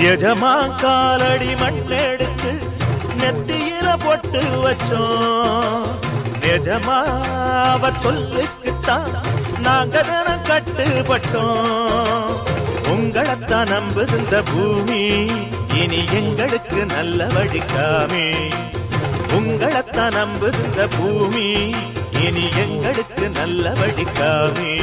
எஜமா காலடி மண்ணெடுத்து நெத்தியில பொட்டு வச்சோம். நிஜமா அவர் சொல்லுக்குத்தான் நாங்க தினம் கட்டுப்பட்டோம். உங்களைத்தான் நம்புகின்ற பூமி இனி எங்களுக்கு நல்ல வழிக்காமே. உங்களைத்தான் நம்புகின்ற பூமி இனி எங்களுக்கு நல்ல வழிக்காமே.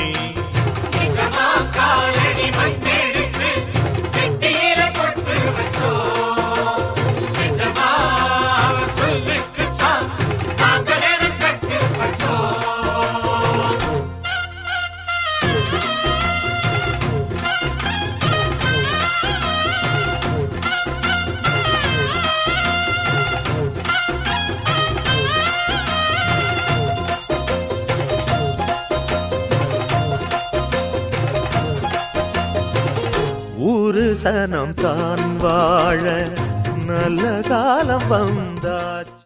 ஊரு சனம் தான் வாழ நல்ல காலம் வந்தாச்சு.